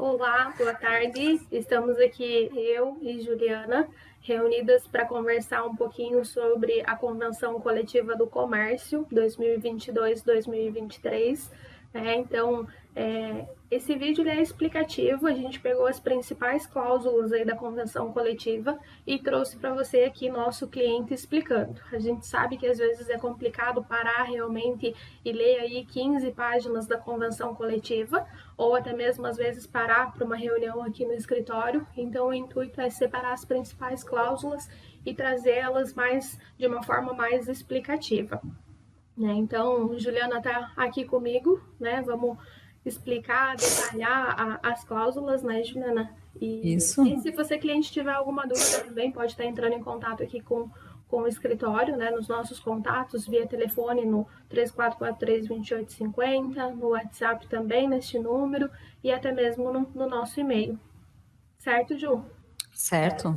Olá, boa tarde. Estamos aqui, eu e Juliana, reunidas para conversar um pouquinho sobre a Convenção Coletiva do Comércio 2022-2023. Então, esse vídeo é explicativo, a gente pegou as principais cláusulas aí da Convenção Coletiva e trouxe para você aqui nosso cliente explicando. A gente sabe que às vezes é complicado parar realmente e ler aí 15 páginas da Convenção Coletiva, ou até mesmo às vezes parar para uma reunião aqui no escritório. Então o intuito é separar as principais cláusulas e trazê-las de uma forma mais explicativa. Então, Juliana está aqui comigo, vamos explicar, detalhar as cláusulas, Juliana? Isso. E se você, cliente, tiver alguma dúvida também, pode estar entrando em contato aqui com o escritório, nos nossos contatos, via telefone no 3443-2850, no WhatsApp também, neste número, e até mesmo no nosso e-mail. Certo, Ju? Certo.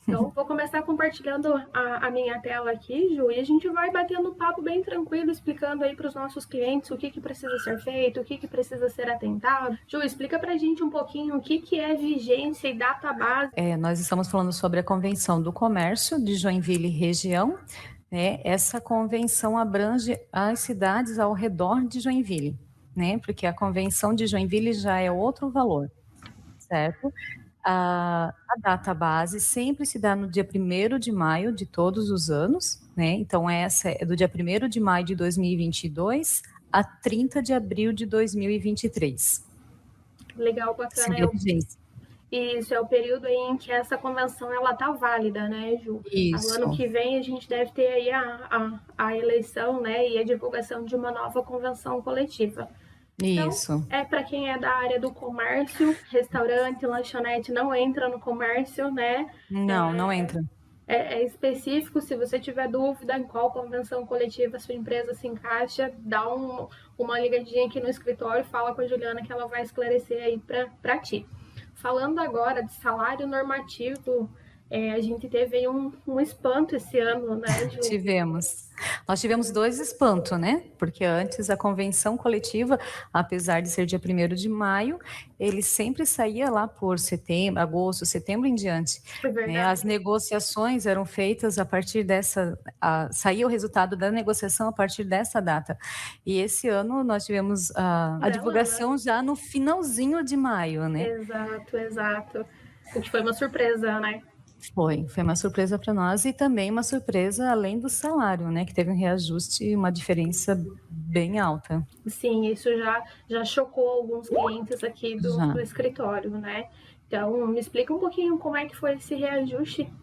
Então, vou começar compartilhando a minha tela aqui, Ju, e a gente vai batendo um papo bem tranquilo, explicando aí para os nossos clientes o que precisa ser feito, o que precisa ser atentado. Ju, explica para a gente um pouquinho o que é vigência e data base. Nós estamos falando sobre a Convenção do Comércio de Joinville e região. Essa convenção abrange as cidades ao redor de Joinville, porque a Convenção de Joinville já é outro valor, certo? A data base sempre se dá no dia 1º de maio de todos os anos, Então, essa é do dia 1º de maio de 2022 a 30 de abril de 2023. Legal, bacana. Isso é o período aí em que essa convenção ela tá válida, Ju? Isso. Ano que vem a gente deve ter aí a eleição, e a divulgação de uma nova convenção coletiva. Isso. Então, para quem é da área do comércio, restaurante, lanchonete, não entra no comércio, Não entra. É específico. Se você tiver dúvida em qual convenção coletiva a sua empresa se encaixa, dá uma ligadinha aqui no escritório, fala com a Juliana que ela vai esclarecer aí para ti. Falando agora de salário normativo, a gente teve aí um espanto esse ano, Ju? Nós tivemos 2 espantos, Porque antes a convenção coletiva, apesar de ser dia 1º de maio, ele sempre saía lá por setembro, agosto, setembro em diante. É verdade. As negociações eram feitas a partir dessa, saía o resultado da negociação a partir dessa data. E esse ano nós tivemos a divulgação já no finalzinho de maio, Exato. O que foi uma surpresa, Foi uma surpresa para nós e também uma surpresa além do salário, que teve um reajuste, uma diferença bem alta. Sim, isso já chocou alguns clientes aqui do escritório, Então, me explica um pouquinho como é que foi esse reajuste.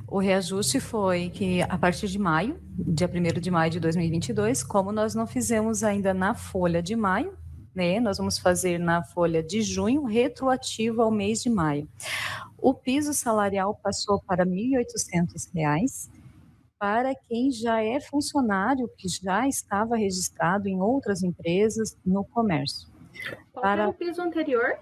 O reajuste foi que a partir de maio, dia 1º de maio de 2022, como nós não fizemos ainda na folha de maio, nós vamos fazer na folha de junho, retroativo ao mês de maio. O piso salarial passou para R$ 1.800 para quem já é funcionário, que já estava registrado em outras empresas no comércio. Qual era o piso anterior?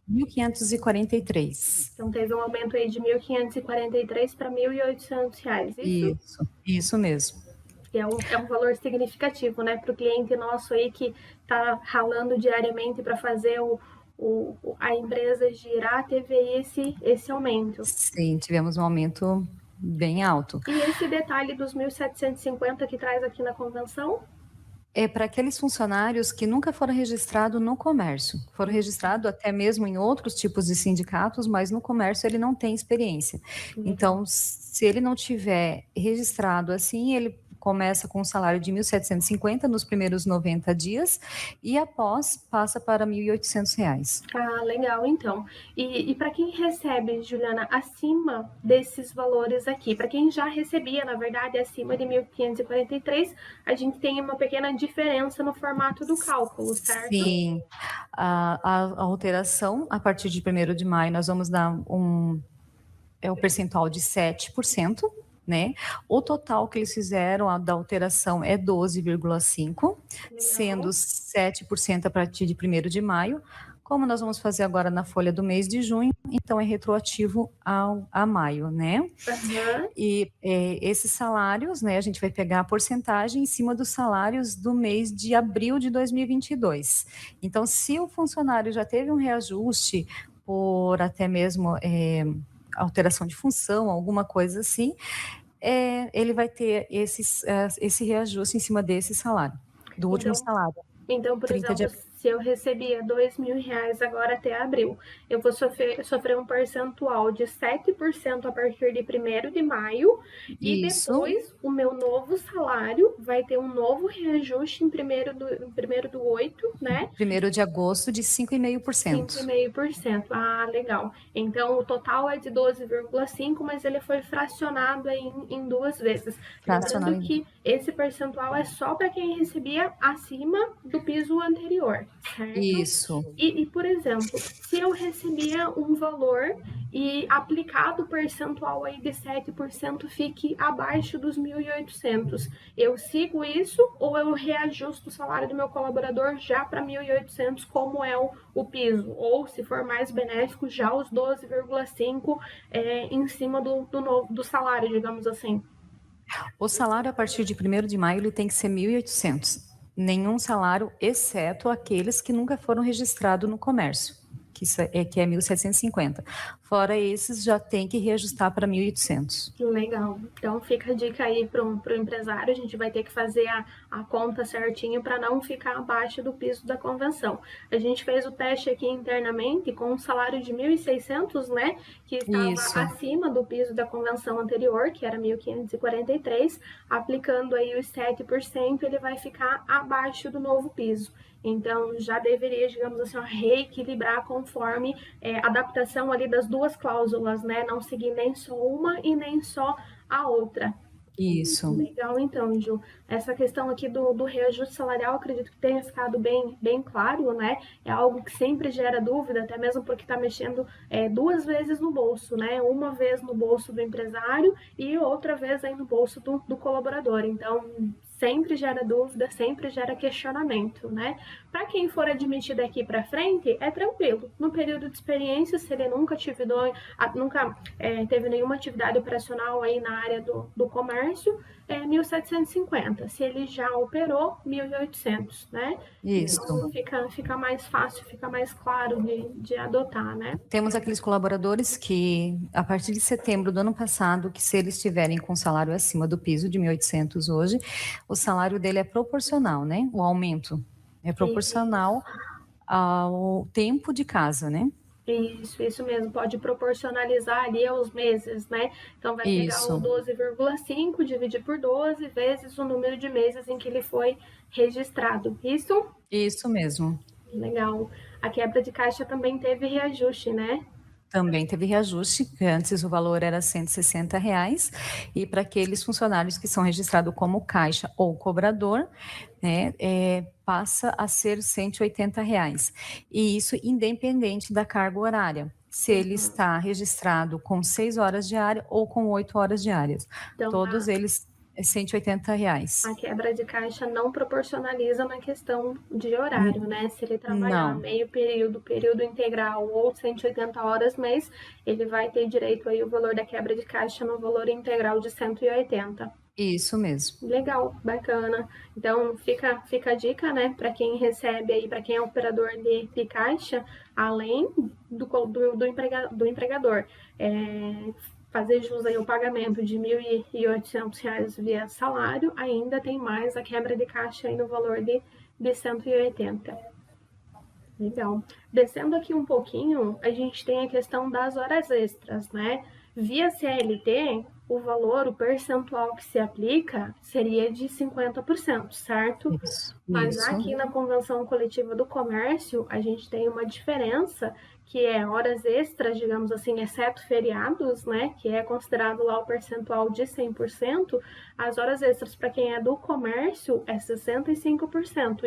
R$ 1.543. Então, teve um aumento aí de R$ 1.543 para R$ 1.800. Isso mesmo. É um valor significativo, para o cliente nosso aí que está ralando diariamente para fazer a empresa girar, teve esse aumento. Sim, tivemos um aumento bem alto. E esse detalhe dos 1.750 que traz aqui na convenção? É para aqueles funcionários que nunca foram registrados no comércio. Foram registrados até mesmo em outros tipos de sindicatos, mas no comércio ele não tem experiência. Então, se ele não tiver registrado assim, ele começa com um salário de R$ 1.750 nos primeiros 90 dias e após passa para R$ 1.800. Ah, legal, então. E para quem recebe, Juliana, acima desses valores aqui, para quem já recebia, na verdade, acima de 1.543, a gente tem uma pequena diferença no formato do cálculo, certo? Sim. A alteração, a partir de 1º de maio, nós vamos dar um percentual de 7%. O total que eles fizeram da alteração é 12,5%, sendo 7% a partir de 1º de maio, Como nós vamos fazer agora na folha do mês de junho, então é retroativo a maio, né? Aham. E esses salários, né, a gente vai pegar a porcentagem em cima dos salários do mês de abril de 2022. Então, se o funcionário já teve um reajuste por até mesmo alteração de função, alguma coisa assim, ele vai ter esse reajuste em cima desse salário, do último Então, salário, Então, por 30 de exemplo, abril. se eu recebia R$ 2.000 agora até abril, eu vou sofrer um percentual de 7% a partir de 1º de maio e Isso, depois o meu novo salário vai ter um novo reajuste em 1º do 8, né? 1º de agosto, de 5,5%. 5,5%. Ah, legal. Então, o total é de 12,5, mas ele foi fracionado aí em duas vezes. Lembrando Fracionado. que esse percentual é só para quem recebia acima do piso anterior, certo? Isso. Por exemplo, se eu recebia um valor e aplicado o percentual aí de 7% fique abaixo dos 1.800, eu sigo isso ou eu reajusto o salário do meu colaborador já para 1.800, como é o piso? Ou, se for mais benéfico, já os 12,5 em cima do salário, digamos assim. O salário a partir de 1º de maio ele tem que ser 1.800. Nenhum salário, exceto aqueles que nunca foram registrados no comércio, que é 1.750. Fora esses, já tem que reajustar para 1.800. Legal. Então fica a dica aí para o empresário, a gente vai ter que fazer a conta certinho para não ficar abaixo do piso da convenção. A gente fez o teste aqui internamente com um salário de 1.600, né, que estava Isso. acima do piso da convenção anterior, que era 1.543, aplicando aí os 7%, ele vai ficar abaixo do novo piso. Então, já deveria, digamos assim, reequilibrar conforme adaptação ali das duas cláusulas, né? Não seguir nem só uma e nem só a outra. Isso. Legal, então, Ju. Essa questão aqui do reajuste salarial, acredito que tenha ficado bem claro, né? É algo que sempre gera dúvida, até mesmo porque está mexendo duas vezes no bolso, né? Uma vez no bolso do empresário e outra vez aí no bolso do colaborador. Então, sempre gera dúvida, sempre gera questionamento, né? Para quem for admitido aqui para frente, é tranquilo. No período de experiência, se ele nunca teve nenhuma atividade operacional aí na área do comércio, 1.750. Se ele já operou, 1.800, né? Isso. Então fica mais fácil, fica mais claro de adotar, né? Temos aqueles colaboradores que, a partir de setembro do ano passado, que se eles estiverem com salário acima do piso de 1.800 hoje, o salário dele é proporcional, né? O aumento é proporcional ao tempo de casa, né? Isso mesmo, pode proporcionalizar ali aos meses, né? Então vai pegar o Isso. 12,5, dividir por 12 vezes o número de meses em que ele foi registrado. Isso? Isso mesmo. Legal. A quebra de caixa também teve reajuste, né? Também teve reajuste, que antes o valor era R$ 160, e para aqueles funcionários que são registrados como caixa ou cobrador, né, passa a ser R$ 180. E isso independente da carga horária, se ele está registrado com 6 horas diárias ou com 8 horas diárias. Então, Todos eles R$ 180. a quebra de caixa não proporcionaliza na questão de horário, né? Se ele trabalhar Não, meio período, período integral ou 180 horas mês, ele vai ter direito aí o valor da quebra de caixa no valor integral de 180. isso mesmo. Legal, bacana. Então fica a dica, né, para quem recebe aí, para quem é operador de caixa, além do empregador, fazer jus aí ao pagamento de R$ 1.800 via salário, ainda tem mais a quebra de caixa aí no valor de 180. Legal. Descendo aqui um pouquinho, a gente tem a questão das horas extras, né? Via CLT, o valor, o percentual que se aplica seria de 50%, certo? Mas Isso. aqui na Convenção Coletiva do Comércio, a gente tem uma diferença que é horas extras, digamos assim, exceto feriados, né? Que é considerado lá o percentual de 100%. As horas extras para quem é do comércio é 65%.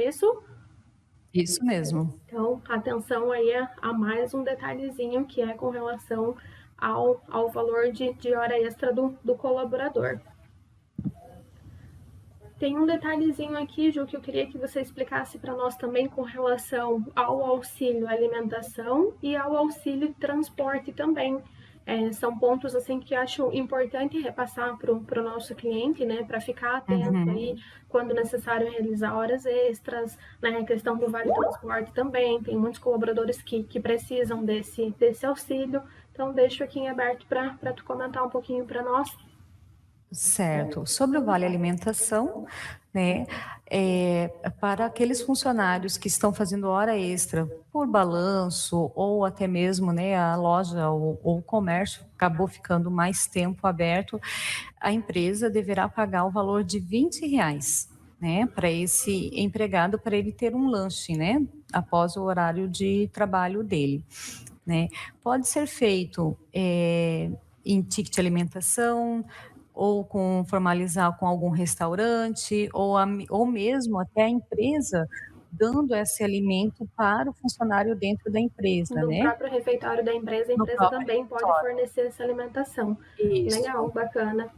Isso mesmo. Então, atenção aí a mais um detalhezinho que é com relação ao valor de hora extra do colaborador. Tem um detalhezinho aqui, Ju, que eu queria que você explicasse para nós também com relação ao auxílio alimentação e ao auxílio transporte também. São pontos assim que eu acho importante repassar para o nosso cliente, né, para ficar atento aí Uhum. quando necessário realizar horas extras, né, a questão do vale transporte também, tem muitos colaboradores que precisam desse auxílio, então deixo aqui em aberto para tu comentar um pouquinho para nós. Certo. Sobre o Vale Alimentação, né, para aqueles funcionários que estão fazendo hora extra por balanço ou até mesmo, né, a loja ou o comércio acabou ficando mais tempo aberto, a empresa deverá pagar o valor de R$ 20, né, para esse empregado, para ele ter um lanche, né, após o horário de trabalho dele, né. Pode ser feito em ticket alimentação, ou com formalizar com algum restaurante, ou mesmo até a empresa dando esse alimento para o funcionário dentro da empresa, No né, próprio refeitório da empresa, a no empresa próprio também pode refeitório. fornecer essa alimentação. Legal, Isso, bacana.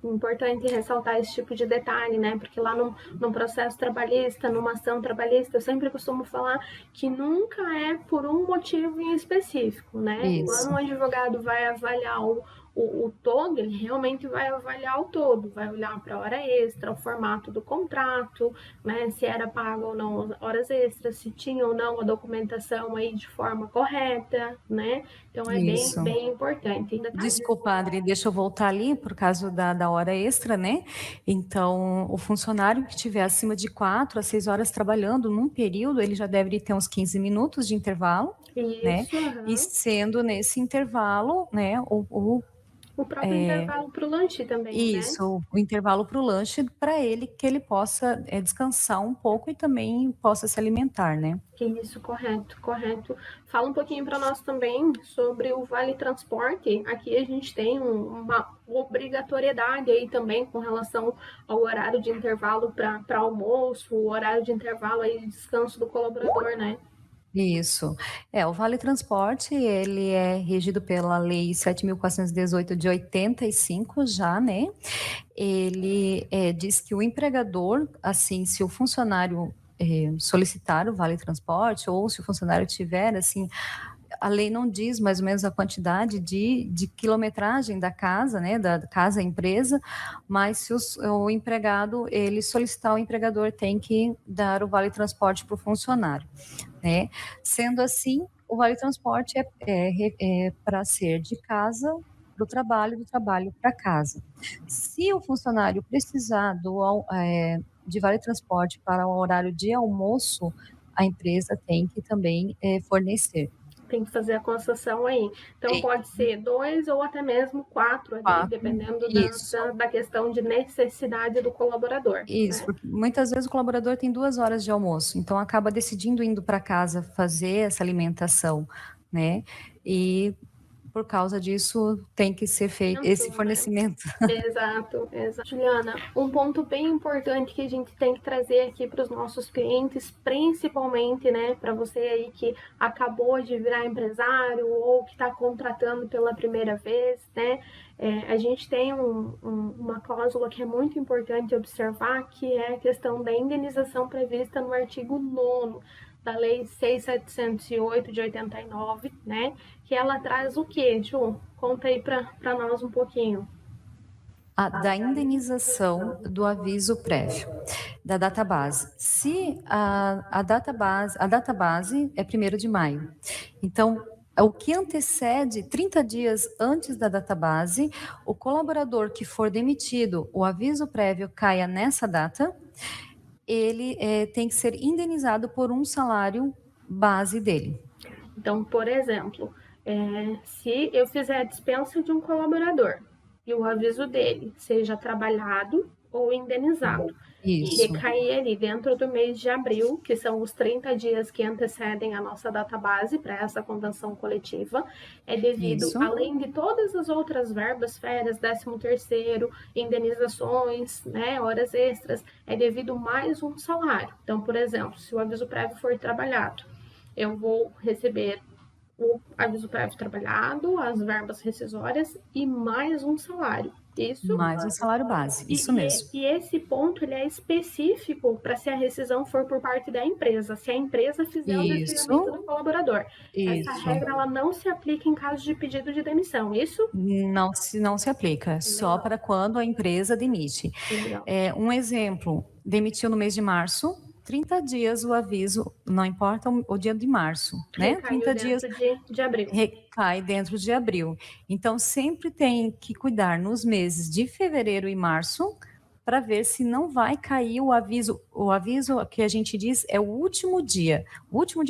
Importante ressaltar esse tipo de detalhe, né? Porque lá num processo trabalhista, numa ação trabalhista, eu sempre costumo falar que nunca é por um motivo em específico, né? Quando isso. um advogado vai avaliar o todo, ele realmente vai avaliar o todo, vai olhar para a hora extra, o formato do contrato, né? Se era pago ou não horas extras, se tinha ou não a documentação aí de forma correta, né? Então é bem, Isso. bem importante. Desculpa, Adri, deixa eu voltar ali por causa da hora extra, né? Então, o funcionário que tiver acima de 4 a 6 horas trabalhando num período, ele já deve ter uns 15 minutos de intervalo, né? Isso, E aham. sendo nesse intervalo, né, O próprio intervalo para o lanche também, né? isso, o intervalo para o lanche, para ele que ele possa descansar um pouco e também possa se alimentar, né? Isso, correto, correto. Fala um pouquinho para nós também sobre o Vale Transporte. Aqui a gente tem uma obrigatoriedade aí também com relação ao horário de intervalo para almoço, o horário de intervalo aí de descanso do colaborador, né? Isso. O Vale Transporte, ele é regido pela Lei 7.418 de 85 já, né? Ele diz que o empregador, assim, se o funcionário solicitar o Vale Transporte ou se o funcionário tiver, assim, a lei não diz mais ou menos a quantidade de quilometragem da casa, né, da casa empresa, mas se o empregado, ele solicitar, o empregador tem que dar o Vale Transporte para o funcionário, né? Sendo assim, o Vale Transporte é para ser de casa para o trabalho, do trabalho para casa. Se o funcionário precisar de Vale Transporte para o horário de almoço, a empresa tem que também fornecer. Tem que fazer a concessão aí. Então pode ser 2 ou até mesmo 4 ali, 4, dependendo isso. da questão de necessidade do colaborador, Isso, né? porque muitas vezes o colaborador tem 2 horas de almoço, então acaba decidindo indo para casa fazer essa alimentação, né, e por causa disso tem que ser feito esse Né? fornecimento. Exato, exato. Juliana, um ponto bem importante que a gente tem que trazer aqui para os nossos clientes, principalmente, né, para você aí que acabou de virar empresário ou que está contratando pela primeira vez, né, a gente tem uma cláusula que é muito importante observar, que é a questão da indenização prevista no artigo 9º da Lei 6.708 de 89, né? Que ela traz o quê, Ju? Conta aí para nós um pouquinho. Da indenização do aviso prévio, da database. Se a database é 1º de maio, então o que antecede 30 dias antes da database, o colaborador que for demitido, o aviso prévio caia nessa data, ele tem que ser indenizado por um salário base dele. Então, por exemplo, se eu fizer a dispensa de um colaborador e o aviso dele seja trabalhado ou indenizado, e Isso, recair ali dentro do mês de abril, que são os 30 dias que antecedem a nossa database para essa convenção coletiva, é devido, isso, além de todas as outras verbas, férias, 13º, indenizações, né, horas extras, é devido mais um salário. Então, por exemplo, se o aviso prévio for trabalhado, eu vou receber o aviso prévio trabalhado, as verbas rescisórias e mais um salário. Isso. Mais um salário base, isso mesmo. E esse ponto ele é específico para se a rescisão for por parte da empresa, se a empresa fizer o desligamento do Isso, colaborador. Essa isso. regra ela não se aplica em caso de pedido de demissão, isso? Não se aplica, só Legal. para quando a empresa demite. Legal. Um exemplo, demitiu no mês de março, 30 dias o aviso, não importa o dia de março, né? Recaiu 30 dias dentro de abril. recai dentro de abril. Então, sempre tem que cuidar nos meses de fevereiro e março para ver se não vai cair o aviso. O aviso que a gente diz é o último dia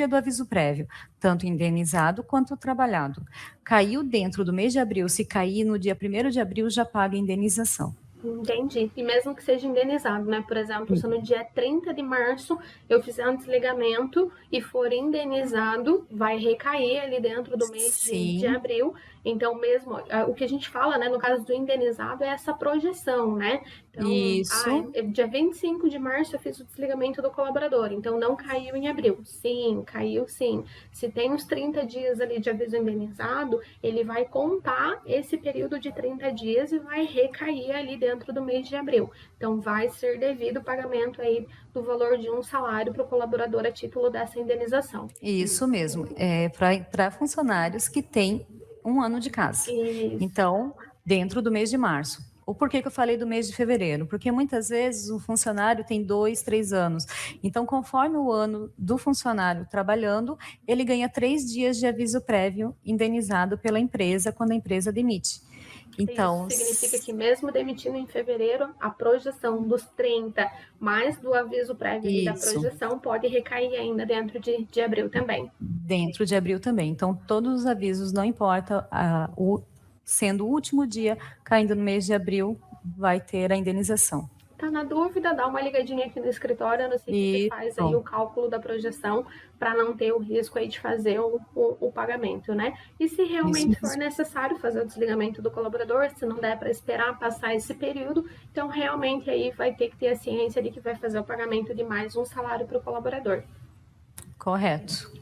do aviso prévio, tanto indenizado quanto trabalhado. Caiu dentro do mês de abril, se cair no dia 1º de abril, já paga a indenização. Entendi. E mesmo que seja indenizado, né? Por exemplo, se no dia 30 de março eu fizer um desligamento e for indenizado, vai recair ali dentro do mês de abril. Então, mesmo o que a gente fala, né, no caso do indenizado, é essa projeção, né? Então, Isso. Dia 25 de março eu fiz o desligamento do colaborador, então não caiu em abril. Sim, caiu sim. Se tem uns 30 dias ali de aviso indenizado, ele vai contar esse período de 30 dias e vai recair ali dentro do mês de abril. Então, vai ser devido o pagamento aí do valor de um salário para o colaborador a título dessa indenização. Isso mesmo, para funcionários que têm 1 ano de casa. Isso. Então, dentro do mês de março. O porquê que eu falei do mês de fevereiro? Porque muitas vezes o funcionário tem 2, 3 anos. Então, conforme o ano do funcionário trabalhando, ele ganha 3 dias de aviso prévio indenizado pela empresa quando a empresa demite. Então, isso significa que mesmo demitindo em fevereiro, a projeção dos 30 mais do aviso prévio da projeção pode recair ainda dentro de abril também. Dentro de abril também. Então, todos os avisos, não importa, sendo o último dia, caindo no mês de abril, vai ter a indenização. Tá na dúvida, dá uma ligadinha aqui no escritório, eu não sei que faz aí o cálculo da projeção para não ter o risco aí de fazer o pagamento, né? E se realmente for necessário fazer o desligamento do colaborador, se não der para esperar passar esse período, então realmente aí vai ter que ter a ciência de que vai fazer o pagamento de mais um salário para o colaborador. Correto.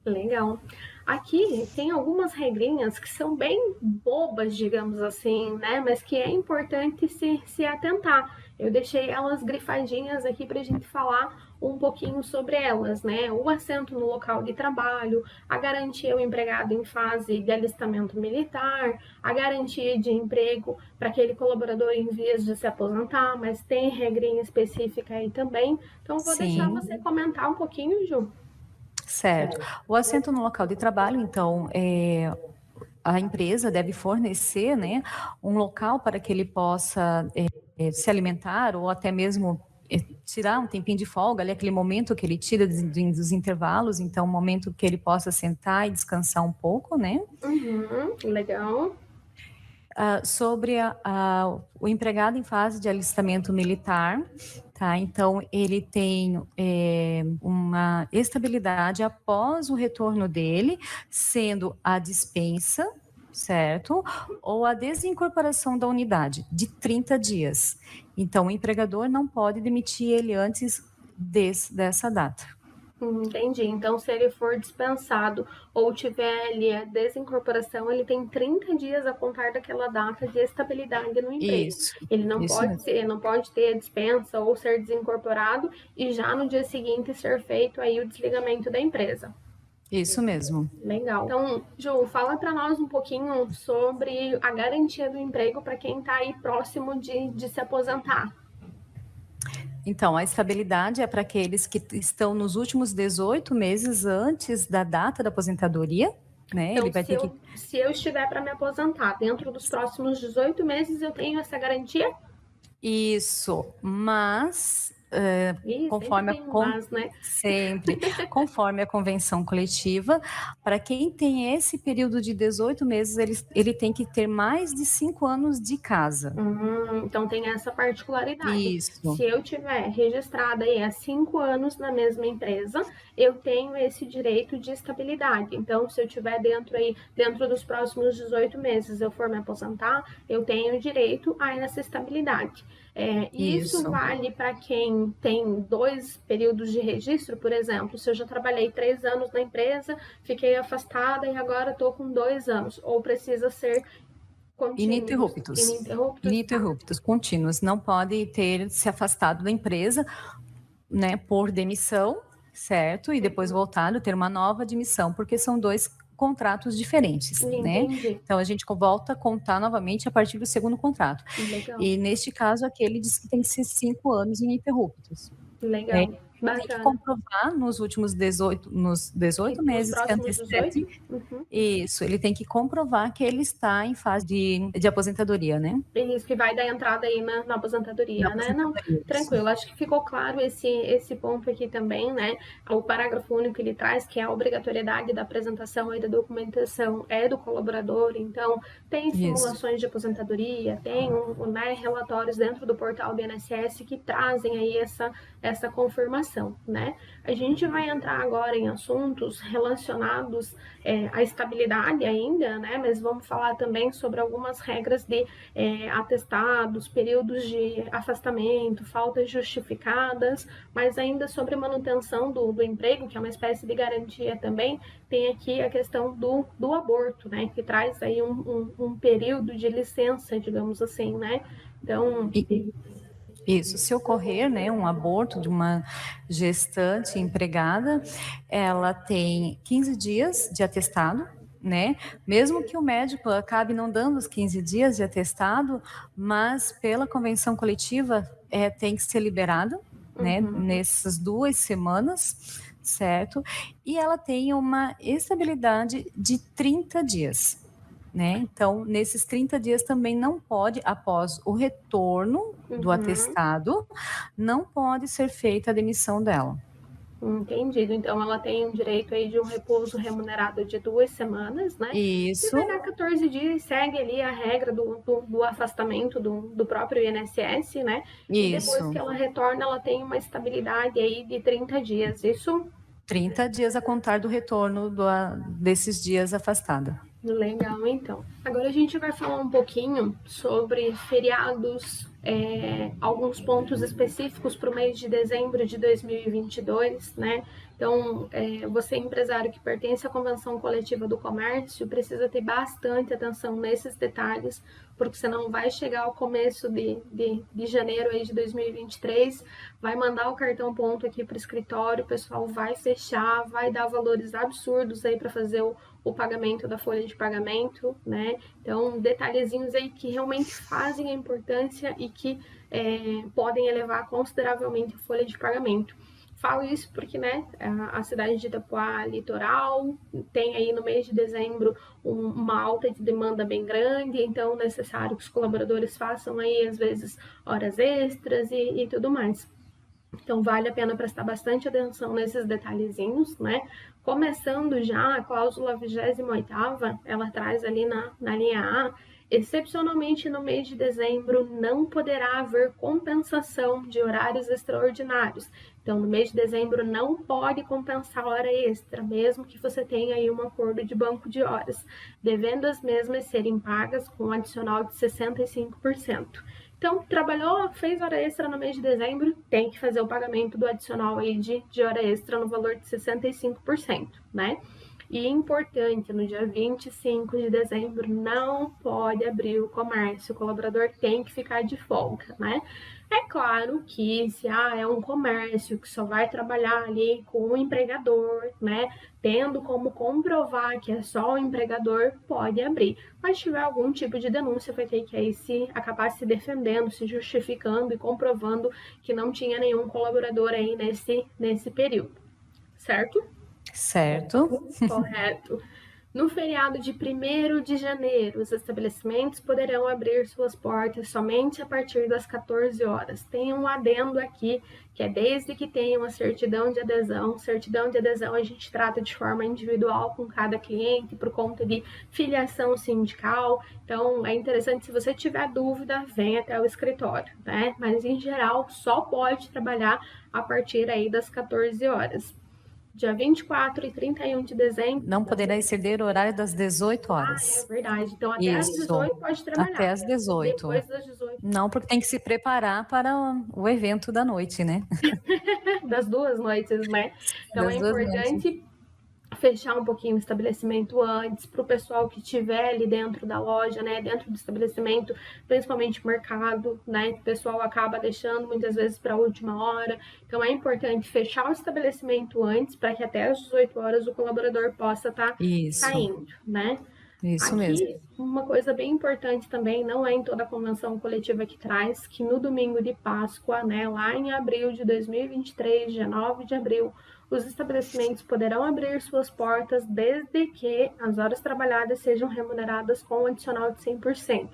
Legal. Aqui tem algumas regrinhas que são bem bobas, digamos assim, né? Mas que é importante se atentar. Eu deixei elas grifadinhas aqui para a gente falar um pouquinho sobre elas, né? O assento no local de trabalho, a garantia ao empregado em fase de alistamento militar, a garantia de emprego para aquele colaborador em vias de se aposentar, mas tem regrinha específica aí também. Então, vou deixar você comentar um pouquinho, Ju. Certo. O assento no local de trabalho, então, a empresa deve fornecer, né, um local para que ele possa se alimentar ou até mesmo tirar um tempinho de folga, ali, aquele momento que ele tira dos intervalos, então, um momento que ele possa sentar e descansar um pouco, né? Legal. Sobre o empregado em fase de alistamento militar, tá? Então, ele tem uma estabilidade após o retorno dele, sendo a dispensa, certo? Ou a desincorporação da unidade, de 30 dias. Então, o empregador não pode demitir ele antes dessa data. Entendi. Então, se ele for dispensado ou tiver ali a desincorporação, ele tem 30 dias a contar daquela data de estabilidade no emprego. Ele não pode ter a dispensa ou ser desincorporado e já no dia seguinte ser feito aí o desligamento da empresa. Isso mesmo. Legal. Então, Ju, fala para nós um pouquinho sobre a garantia do emprego para quem está aí próximo de se aposentar. Então, a estabilidade é para aqueles que estão nos últimos 18 meses antes da data da aposentadoria, né? Então, ele vai ter se eu estiver para me aposentar dentro dos próximos 18 meses, eu tenho essa garantia? Isso, mas conforme conforme a convenção coletiva, para quem tem esse período de 18 meses, ele tem que ter mais de 5 anos de casa. Então tem essa particularidade. Isso. Se eu tiver registrada aí há 5 anos na mesma empresa, eu tenho esse direito de estabilidade. Então, se eu tiver dentro dos próximos 18 meses, eu for me aposentar, eu tenho direito a essa estabilidade. Isso vale para quem tem 2 períodos de registro, por exemplo, se eu já trabalhei 3 anos na empresa, fiquei afastada e agora estou com 2 anos, ou precisa ser Ininterruptos. Ininterruptos. Ininterruptos, contínuos. Não pode ter se afastado da empresa, né, por demissão, certo? E depois voltado, ter uma nova admissão, porque são dois contratos diferentes, né? Entendi. Então a gente volta a contar novamente a partir do segundo contrato. Legal. E neste caso aqui ele diz que tem que ser 5 anos ininterruptos. Legal. Tem que comprovar nos últimos 18 meses que antecedem. Isso, ele tem que comprovar que ele está em fase de aposentadoria, né? Isso, que vai dar entrada aí na aposentadoria, né? Não, tranquilo, acho que ficou claro esse ponto aqui também, né? O parágrafo único que ele traz, que é a obrigatoriedade da apresentação e da documentação é do colaborador, então tem simulações de aposentadoria, tem né, relatórios dentro do portal do INSS que trazem aí essa confirmação, né? A gente vai entrar agora em assuntos relacionados à estabilidade ainda, né? Mas vamos falar também sobre algumas regras de atestados, períodos de afastamento, faltas justificadas, mas ainda sobre manutenção do emprego, que é uma espécie de garantia também, tem aqui a questão do aborto, né? Que traz aí um período de licença, digamos assim, né? Então... Isso, se ocorrer, né, um aborto de uma gestante empregada, ela tem 15 dias de atestado, né? Mesmo que o médico acabe não dando os 15 dias de atestado, mas pela convenção coletiva tem que ser liberado, né? Nessas 2 semanas, certo? E ela tem uma estabilidade de 30 dias. Né? Então, nesses 30 dias também não pode, após o retorno do atestado, não pode ser feita a demissão dela. Entendido. Então, ela tem um direito aí de um repouso remunerado de 2 semanas, né? Isso. E vai dar 14 dias, segue ali a regra do afastamento do próprio INSS, né? E depois que ela retorna, ela tem uma estabilidade aí de 30 dias, isso? 30 dias a contar do retorno desses dias afastada. Legal, então. Agora a gente vai falar um pouquinho sobre feriados, alguns pontos específicos para o mês de dezembro de 2022, né? Então, você empresário que pertence à Convenção Coletiva do Comércio precisa ter bastante atenção nesses detalhes, porque senão vai chegar ao começo de janeiro aí de 2023, vai mandar o cartão ponto aqui para o escritório, o pessoal vai fechar, vai dar valores absurdos aí para fazer o pagamento da folha de pagamento, né? Então, detalhezinhos aí que realmente fazem a importância e que podem elevar consideravelmente a folha de pagamento. Falo isso porque, né, a cidade de Itapoá, litoral, tem aí no mês de dezembro uma alta de demanda bem grande, então é necessário que os colaboradores façam aí, às vezes, horas extras e tudo mais. Então, vale a pena prestar bastante atenção nesses detalhezinhos, né? Começando já, a cláusula 28ª, ela traz ali na linha A, excepcionalmente no mês de dezembro não poderá haver compensação de horários extraordinários. Então, no mês de dezembro não pode compensar hora extra, mesmo que você tenha aí um acordo de banco de horas, devendo as mesmas serem pagas com um adicional de 65%. Então, trabalhou, fez hora extra no mês de dezembro, tem que fazer o pagamento do adicional aí de hora extra no valor de 65%, né? E importante, no dia 25 de dezembro não pode abrir o comércio, o colaborador tem que ficar de folga, né? É claro que se é um comércio que só vai trabalhar ali com o empregador, né? Tendo como comprovar que é só o empregador, pode abrir. Mas se tiver algum tipo de denúncia, vai ter que aí acabar se defendendo, se justificando e comprovando que não tinha nenhum colaborador aí nesse período, certo? Certo. Correto. No feriado de 1º de janeiro, os estabelecimentos poderão abrir suas portas somente a partir das 14 horas. Tem um adendo aqui, que é desde que tenham a certidão de adesão. Certidão de adesão a gente trata de forma individual com cada cliente, por conta de filiação sindical. Então, é interessante, se você tiver dúvida, venha até o escritório, né? Mas, em geral, só pode trabalhar a partir aí das 14 horas. Dia 24 e 31 de dezembro. Não poderá exceder o horário das 18 horas. É verdade. Então, até às 18 pode trabalhar. Até às 18. Depois das 18. Não, porque tem que se preparar para o evento da noite, né? Das 2 noites, né? Então, é importante fechar um pouquinho o estabelecimento antes, para o pessoal que estiver ali dentro da loja, né, dentro do estabelecimento, principalmente mercado, né, que o pessoal acaba deixando muitas vezes para a última hora. Então é importante fechar o estabelecimento antes, para que até às 18 horas o colaborador possa estar Isso, saindo, né? isso mesmo. Aqui, uma coisa bem importante também, não é em toda a convenção coletiva que traz, que no domingo de Páscoa, né, lá em abril de 2023, dia 9 de abril, os estabelecimentos poderão abrir suas portas desde que as horas trabalhadas sejam remuneradas com um adicional de 100%.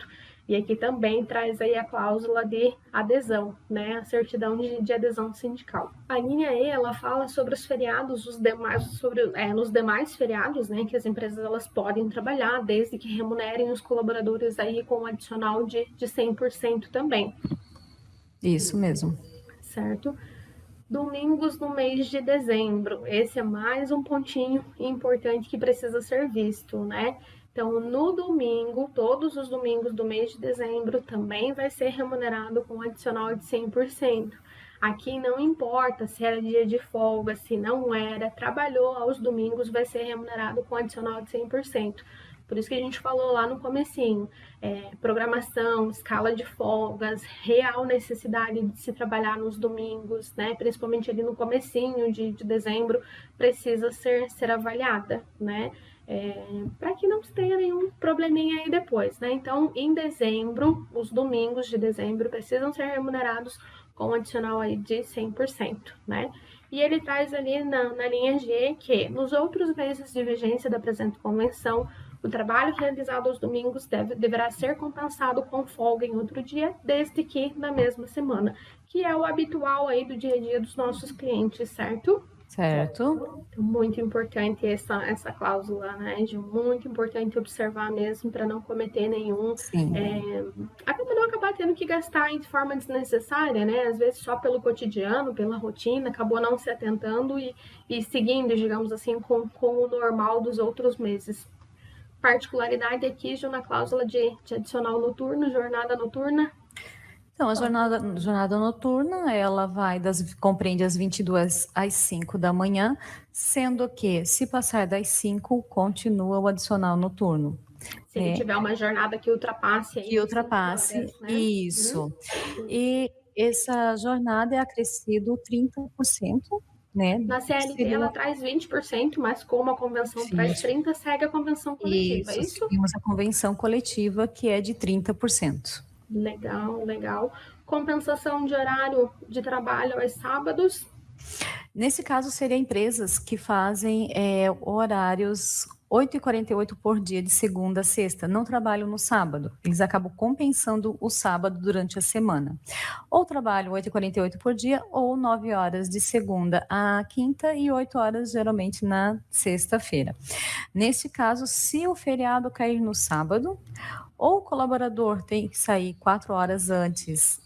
E aqui também traz aí a cláusula de adesão, né, a certidão de adesão sindical. A linha E, ela fala sobre os feriados, nos demais feriados, né, que as empresas elas podem trabalhar, desde que remunerem os colaboradores aí com um adicional de 100% também. Isso mesmo. Certo? Domingos no mês de dezembro. Esse é mais um pontinho importante que precisa ser visto, né? Então, no domingo, todos os domingos do mês de dezembro também vai ser remunerado com um adicional de 100%. Aqui não importa se era dia de folga, se não era, trabalhou aos domingos, vai ser remunerado com um adicional de 100%. Por isso que a gente falou lá no comecinho, programação, escala de folgas, real necessidade de se trabalhar nos domingos, né? Principalmente ali no comecinho de dezembro, precisa ser avaliada, né? Para que não tenha nenhum probleminha aí depois, né? Então, em dezembro, os domingos de dezembro precisam ser remunerados com um adicional aí de 100%, né? E ele traz ali na linha G que, nos outros meses de vigência da presente convenção, o trabalho realizado aos domingos deverá ser compensado com folga em outro dia, desde que na mesma semana, que é o habitual aí do dia a dia dos nossos clientes, certo? Certo. Então, muito importante essa cláusula, né, Gil? Muito importante observar mesmo para não cometer nenhum. Sim. Até para não acabar tendo que gastar de forma desnecessária, né? Às vezes só pelo cotidiano, pela rotina, acabou não se atentando e seguindo, digamos assim, com o normal dos outros meses. Particularidade aqui, Gil, na cláusula de adicional noturno, jornada noturna. Então, a jornada noturna, ela compreende as 22 às 5 da manhã, sendo que, se passar das 5, continua o adicional noturno. Se ele tiver uma jornada que ultrapasse aí. Que ultrapasse, horas, né? Isso. E essa jornada é acrescido 30%, né? Na CLT ela traz 20%, mas como a convenção traz 30%, segue a convenção coletiva, isso? Isso, seguimos a convenção coletiva, que é de 30%. Legal, legal. Compensação de horário de trabalho aos sábados? Nesse caso, seriam empresas que fazem horários 8h48 por dia, de segunda a sexta, não trabalham no sábado. Eles acabam compensando o sábado durante a semana. Ou trabalham 8h48 por dia, ou 9 horas de segunda a quinta e 8 horas, geralmente, na sexta-feira. Nesse caso, se o feriado cair no sábado, ou o colaborador tem que sair 4 horas antes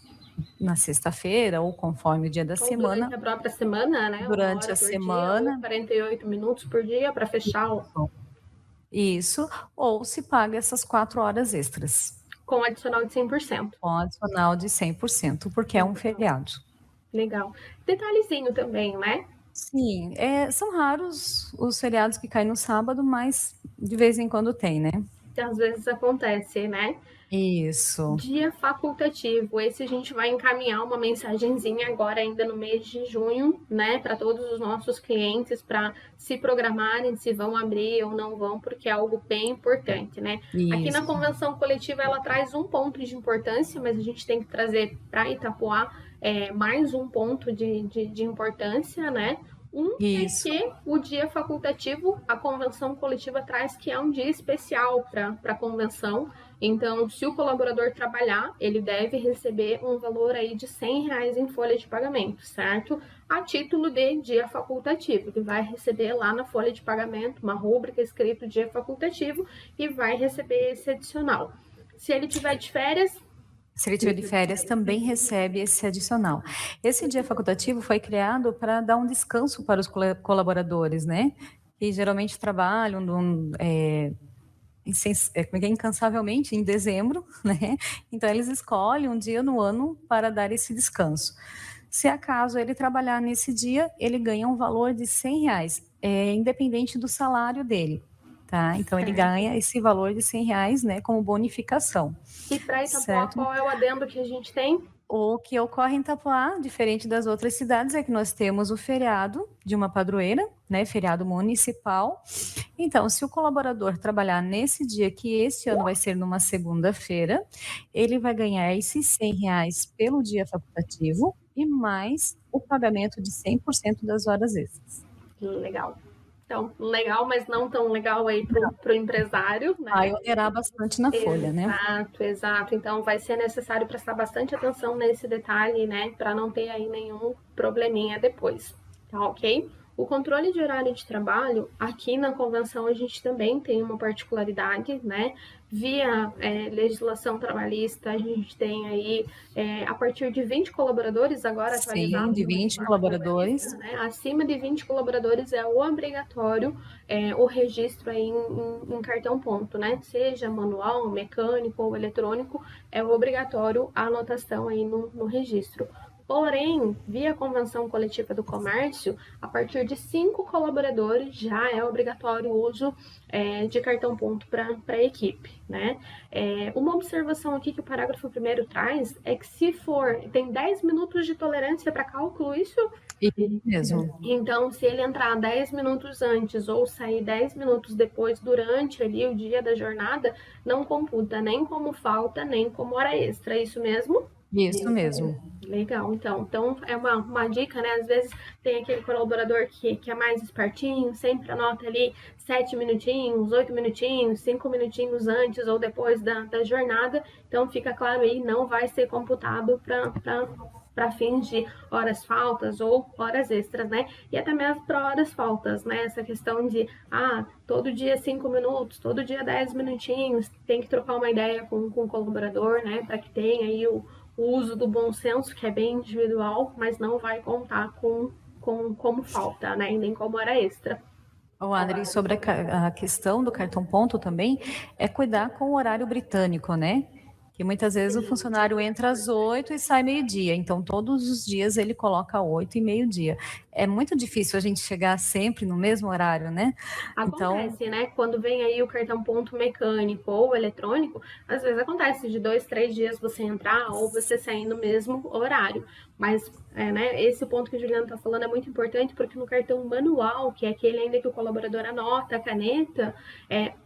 na sexta-feira, ou conforme o dia da semana. Durante a própria semana, né? Durante a semana. Dia, 48 minutos por dia para fechar o... Isso, ou se paga essas 4 horas extras. Com adicional de 100%. Com adicional de 100%, porque é um feriado. Legal. Detalhezinho também, né? Sim, são raros os feriados que caem no sábado, mas de vez em quando tem, né? Às vezes acontece, né? Isso. Dia facultativo. Esse a gente vai encaminhar uma mensagenzinha agora ainda no mês de junho, né, para todos os nossos clientes, para se programarem se vão abrir ou não vão, porque é algo bem importante, né? Isso. Aqui na convenção coletiva ela traz um ponto de importância, mas a gente tem que trazer para Itapoá mais um ponto de importância, né? Isso. É que o dia facultativo, a convenção coletiva traz que é um dia especial para a convenção. Então, se o colaborador trabalhar, ele deve receber um valor aí de R$100 em folha de pagamento, certo? A título de dia facultativo. Ele vai receber lá na folha de pagamento uma rúbrica escrito dia facultativo e vai receber esse adicional. Se ele tiver de férias... Se ele tiver de férias, também recebe esse adicional. Esse dia facultativo foi criado para dar um descanso para os colaboradores, né? Que geralmente trabalham incansavelmente em dezembro, né? Então, eles escolhem um dia no ano para dar esse descanso. Se acaso ele trabalhar nesse dia, ele ganha um valor de R$100. independente do salário dele, tá? Então ele Certo. ganha esse valor de R$ 100, né, como bonificação, E para Itapoá, certo? qual é o adendo que a gente tem? O que ocorre em Itapoá, diferente das outras cidades, é que nós temos o feriado de uma padroeira, né, feriado municipal. Então, se o colaborador trabalhar nesse dia, que esse ano vai ser numa segunda-feira, ele vai ganhar esses R$ 100 pelo dia facultativo e mais o pagamento de 100% das horas extras. Legal. Então, legal, mas não tão legal aí para o empresário, Vai né? onerar bastante na folha, né? Exato, exato. Então, vai ser necessário prestar bastante atenção nesse detalhe, né? Para não ter aí nenhum probleminha depois, tá ok? O controle de horário de trabalho, aqui na convenção a gente também tem uma particularidade, né? Via legislação trabalhista, a gente tem aí, a partir de 20 colaboradores, agora Sim, atualizado de na 20 legislação colaboradores. trabalhista, né? Acima de 20 colaboradores é obrigatório o registro aí em cartão ponto, né? Seja manual, mecânico ou eletrônico, é obrigatório a anotação aí no registro. Porém, via convenção coletiva do comércio, a partir de 5 colaboradores já é obrigatório o uso de cartão ponto para a equipe, né? Uma observação aqui que o parágrafo 1º traz é que se for, tem 10 minutos de tolerância para cálculo, isso? Isso mesmo. Então, se ele entrar 10 minutos antes ou sair 10 minutos depois, durante ali o dia da jornada, não computa nem como falta, nem como hora extra, é isso mesmo? Isso mesmo. Legal, então é uma dica, né? Às vezes tem aquele colaborador que é mais espertinho, sempre anota ali 7 minutinhos, 8 minutinhos, 5 minutinhos antes ou depois da jornada, então fica claro aí, não vai ser computado para fins de horas faltas ou horas extras, né? E até mesmo para horas faltas, né? Essa questão de, todo dia 5 minutos, todo dia 10 minutinhos, tem que trocar uma ideia com o colaborador, né? Para que tenha aí o uso do bom senso, que é bem individual, mas não vai contar como falta, né? E nem como hora extra. O Adri, sobre a questão do cartão ponto também, é cuidar com o horário britânico, né? Que muitas vezes o funcionário entra às 8 e sai meio-dia, então todos os dias ele coloca 8 e meio-dia. É muito difícil a gente chegar sempre no mesmo horário, né? Acontece, né? Quando vem aí o cartão ponto mecânico ou eletrônico, às vezes acontece de 2, 3 dias você entrar ou você sair no mesmo horário. Mas, né, esse ponto que o Juliano está falando é muito importante, porque no cartão manual, que é aquele ainda que o colaborador anota a caneta,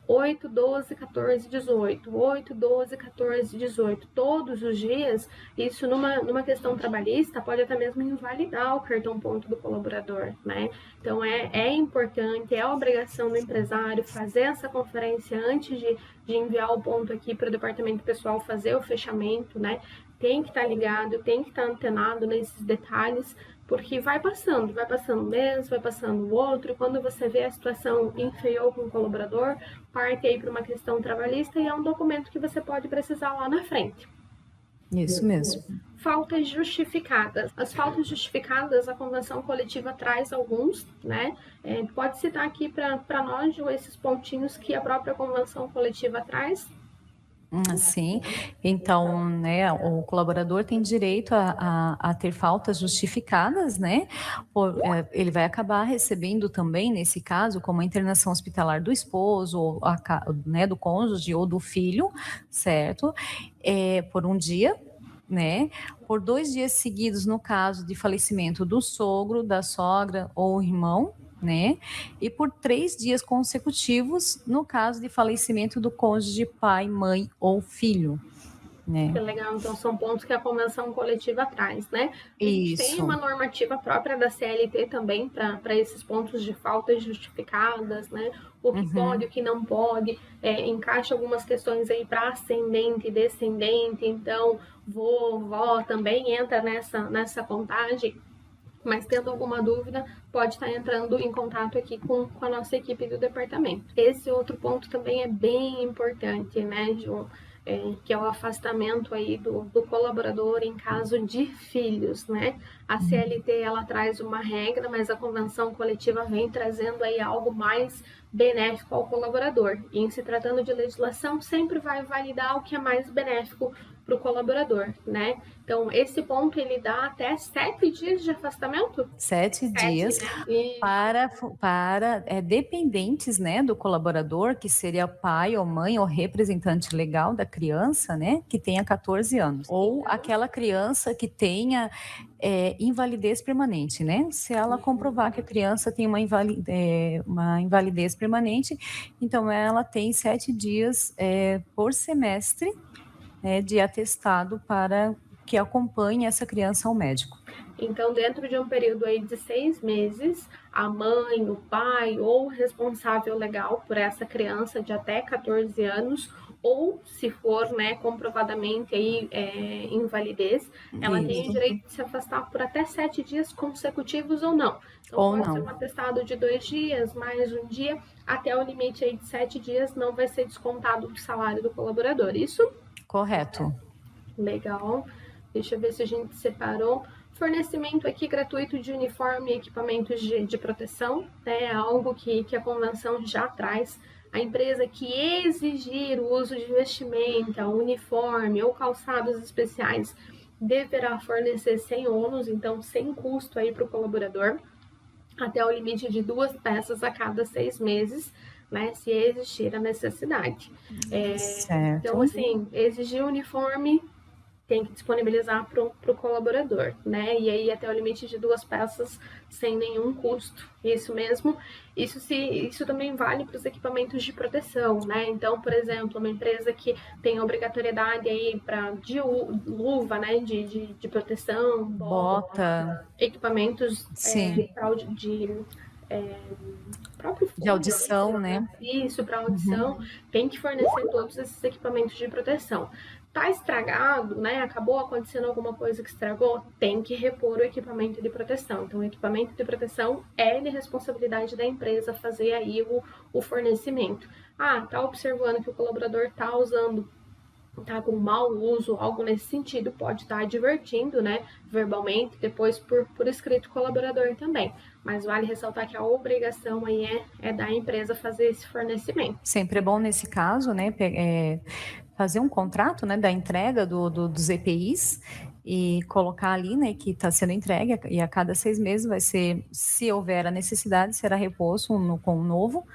8, 12, 14, 18, 8, 12, 14, 18, todos os dias. Isso numa questão trabalhista pode até mesmo invalidar o cartão ponto do colaborador, né? Então é importante, é obrigação do empresário fazer essa conferência antes de enviar o ponto aqui para o departamento pessoal fazer o fechamento, né? Tem que estar ligado, tem que estar antenado nesses detalhes, porque vai passando um mês, vai passando o outro, e quando você vê a situação inferior com o colaborador, parte aí para uma questão trabalhista e é um documento que você pode precisar lá na frente. Isso mesmo. Faltas justificadas. As faltas justificadas, a convenção coletiva traz alguns, né? Pode citar aqui para nós, Ju, esses pontinhos que a própria convenção coletiva traz? Sim, então, né, o colaborador tem direito a ter faltas justificadas, né? Ele vai acabar recebendo também, nesse caso, como a internação hospitalar do esposo, ou né, do cônjuge ou do filho, certo? Por um dia, né? Por 2 dias seguidos, no caso de falecimento do sogro, da sogra ou irmão, né? E por 3 dias consecutivos, no caso de falecimento do cônjuge, pai, mãe ou filho, né? Que legal, então são pontos que a convenção coletiva traz, né? A gente tem uma normativa própria da CLT também para esses pontos de faltas justificadas, né? O que pode, o que não pode, encaixa algumas questões aí para ascendente e descendente, então vó também entra nessa contagem. Mas tendo alguma dúvida, pode estar entrando em contato aqui com a nossa equipe do departamento. Esse outro ponto também é bem importante, né, Ju? Que é o afastamento aí do colaborador em caso de filhos, né? A CLT, ela traz uma regra, mas a convenção coletiva vem trazendo aí algo mais benéfico ao colaborador. E em se tratando de legislação, sempre vai validar o que é mais benéfico para o colaborador, né? Então, esse ponto ele dá até 7 dias de afastamento? 7 dias né? E para dependentes, né, do colaborador, que seria pai ou mãe ou representante legal da criança, né, que tenha 14 anos. Ou aquela criança que tenha invalidez permanente, né? Se ela comprovar que a criança tem uma invalidez permanente, então ela tem 7 dias por semestre, né, de atestado para que acompanhe essa criança ao médico. Então, dentro de um período aí de 6 meses, a mãe, o pai ou o responsável legal por essa criança de até 14 anos, ou se for, né, comprovadamente aí invalidez, ela tem o direito de se afastar por até 7 dias consecutivos ou não. Então, Ou pode não. ser um atestado de 2 dias, mais um dia, até o limite aí de 7 dias não vai ser descontado do salário do colaborador. Isso? Correto. Legal. Deixa eu ver se a gente separou. Fornecimento aqui gratuito de uniforme e equipamentos de proteção, né? É algo que a convenção já traz. A empresa que exigir o uso de vestimenta, uniforme ou calçados especiais deverá fornecer sem ônus, então sem custo aí para o colaborador, até o limite de 2 peças a cada 6 meses, né? Se existir a necessidade. Certo. Então, assim, exigir uniforme tem que disponibilizar para o colaborador, né? E aí até o limite de 2 peças sem nenhum custo. Isso mesmo. Isso também vale para os equipamentos de proteção, né? Então, por exemplo, uma empresa que tem obrigatoriedade aí de luva, né? De proteção, Bota. equipamentos Sim. próprio fone, De audição, né? Isso, para audição, tem que fornecer todos esses equipamentos de proteção. Tá estragado, né? Acabou acontecendo alguma coisa que estragou, tem que repor o equipamento de proteção. Então, o equipamento de proteção é de responsabilidade da empresa fazer aí o fornecimento. Ah, tá observando que o colaborador tá usando, tá com mau uso, algo nesse sentido, pode estar advertindo, né, verbalmente, depois por escrito o colaborador também. Mas vale ressaltar que a obrigação aí é da empresa fazer esse fornecimento. Sempre é bom nesse caso, né, fazer um contrato, né, da entrega dos EPIs e colocar ali, né, que está sendo entregue e a cada 6 meses vai ser, se houver a necessidade, será reposto com um novo,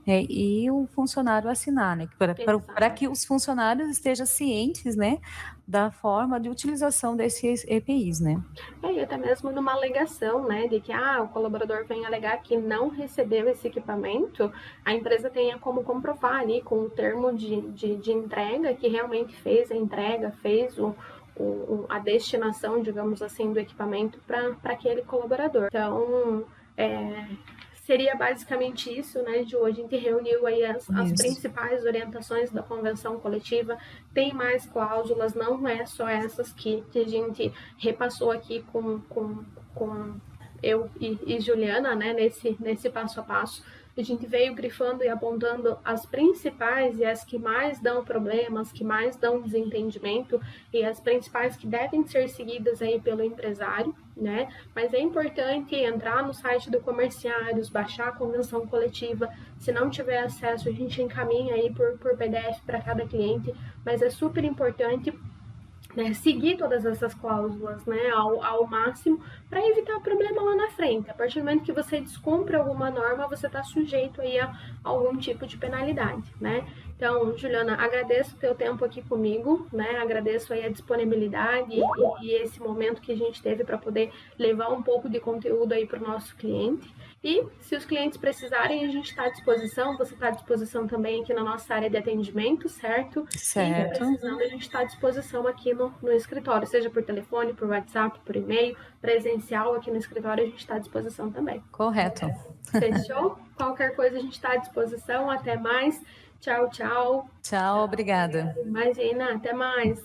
e o funcionário assinar, né, para que os funcionários estejam cientes, né, da forma de utilização desses EPIs, né. E até mesmo numa alegação, né, de que o colaborador vem alegar que não recebeu esse equipamento, a empresa tenha como comprovar ali com o termo de entrega que realmente fez a entrega, fez a destinação, digamos assim, do equipamento para aquele colaborador. Então, seria basicamente isso, né, de hoje. A gente reuniu aí as principais orientações da convenção coletiva. Tem mais cláusulas, não é só essas que a gente repassou aqui com eu e Juliana, né, nesse passo a passo. A gente veio grifando e apontando as principais e as que mais dão problemas, que mais dão desentendimento e as principais que devem ser seguidas aí pelo empresário, né? Mas é importante entrar no site do Comerciários, baixar a convenção coletiva. Se não tiver acesso, a gente encaminha aí por PDF para cada cliente, mas é super importante, né, seguir todas essas cláusulas, né, ao máximo, para evitar problema lá na frente. A partir do momento que você descumpre alguma norma, você está sujeito aí a algum tipo de penalidade, né? Então, Juliana, agradeço o teu tempo aqui comigo, né? Agradeço aí a disponibilidade e esse momento que a gente teve para poder levar um pouco de conteúdo aí para o nosso cliente. E se os clientes precisarem, a gente está à disposição. Você está à disposição também aqui na nossa área de atendimento, certo? Certo. E precisando, a gente está à disposição aqui no escritório, seja por telefone, por WhatsApp, por e-mail, presencial aqui no escritório, a gente está à disposição também. Correto. Fechou? Qualquer coisa a gente está à disposição. Até mais. Tchau, tchau. Tchau, obrigada. Imagina, até mais.